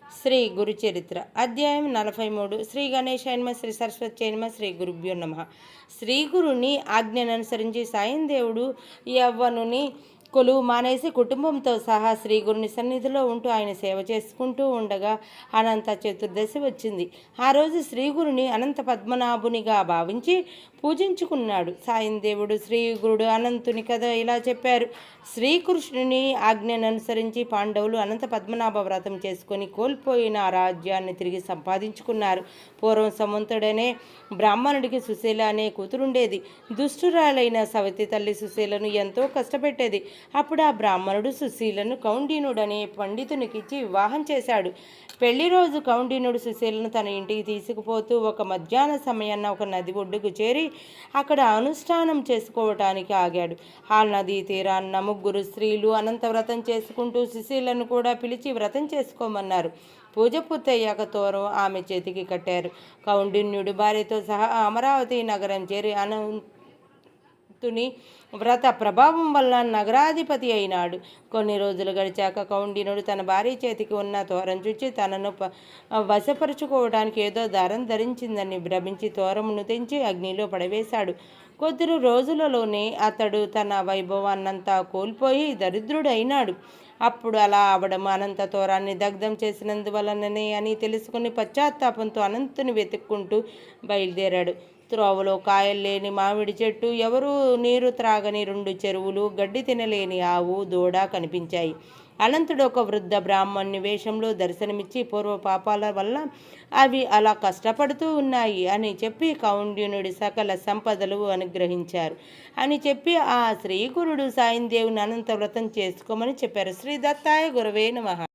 శ్రీ గురు చరిత్ర అధ్యాయం 43 శ్రీ గణేశాయ నమః శ్రీ సరస్వత్యై నమః శ్రీ గురుభ్యో నమః. శ్రీ గురుని ఆజ్ఞను అనుసరించి సాయం దేవుడు యవ్వనుని కొలువు మానేసి కుటుంబంతో సహా శ్రీ గురుని సన్నిధిలో ఉంటూ ఆయన సేవ చేసుకుంటూ ఉండగా అనంత చతుర్దశి వచ్చింది. ఆ రోజు శ్రీ గురుని అనంత పద్మనాభునిగా భావించి పూజించుకున్నాడు. సాయం దేవుడు శ్రీ గురుడు అనంతుని కథ ఇలా చెప్పారు. శ్రీకృష్ణుని ఆజ్ఞను అనుసరించి పాండవులు అనంత పద్మనాభ వ్రతం చేసుకొని కోల్పోయిన ఆ రాజ్యాన్ని తిరిగి సంపాదించుకున్నారు. పూర్వం సమంతుడనే బ్రాహ్మణుడికి సుశీల అనే కూతురుండేది. దుష్టురాలైన సవతి తల్లి సుశీలను ఎంతో కష్టపెట్టేది. అప్పుడు ఆ బ్రాహ్మణుడు సుశీలను కౌండినుడనే పండితునికిచ్చి వివాహం చేశాడు. పెళ్లి రోజు కౌండినుడు సుశీలను తన ఇంటికి తీసుకుపోతూ ఒక మధ్యాహ్న సమయాన్న ఒక నది ఒడ్డుకు చేరి అక్కడ అనుష్ఠానం చేసుకోవటానికి ఆగాడు. ఆ నదీ తీరాన్న ముగ్గురు స్త్రీలు అనంత వ్రతం చేసుకుంటూ సుశీలను కూడా పిలిచి వ్రతం చేసుకోమన్నారు. పూజ పూర్తయ్యాక తోరం ఆమె చేతికి కట్టారు. కౌండిన్యుడి భార్యతో సహా అమరావతి నగరం చేరి అనంతుని వ్రత ప్రభావం వల్ల నగరాధిపతి అయినాడు. కొన్ని రోజులు గడిచాక కౌండినుడు తన భార్య చేతికి ఉన్న తోరం చూచి తనను వశపరుచుకోవడానికి ఏదో దారం ధరించిందని భ్రమించి తోరమును తెంచి అగ్నిలో పడవేశాడు. కొద్ది రోజులలోనే అతడు తన వైభవాన్నంతా కోల్పోయి దరిద్రుడైనాడు. అప్పుడు అలా అవడం అనంత తోరాన్ని దగ్ధం చేసినందువలననే అని తెలుసుకుని పశ్చాత్తాపంతో అనంతుని వెతుక్కుంటూ బయలుదేరాడు. త్రోవలో కాయలు లేని మామిడి చెట్టు, ఎవరూ నీరు త్రాగని 2 చెరువులు, గడ్డి తినలేని ఆవు, దూడ కనిపించాయి. అనంతుడు ఒక వృద్ధ బ్రాహ్మణ్ణి వేషంలో దర్శనమిచ్చి పూర్వ పాపాల వల్ల అవి అలా కష్టపడుతూ ఉన్నాయి అని చెప్పి కౌండిన్యుడి సకల సంపదలు అనుగ్రహించారు అని చెప్పి ఆ శ్రీగురుడు సాయం దేవుని అనంత వ్రతం చేసుకోమని చెప్పారు. శ్రీ దత్తాయ గురవే నమః.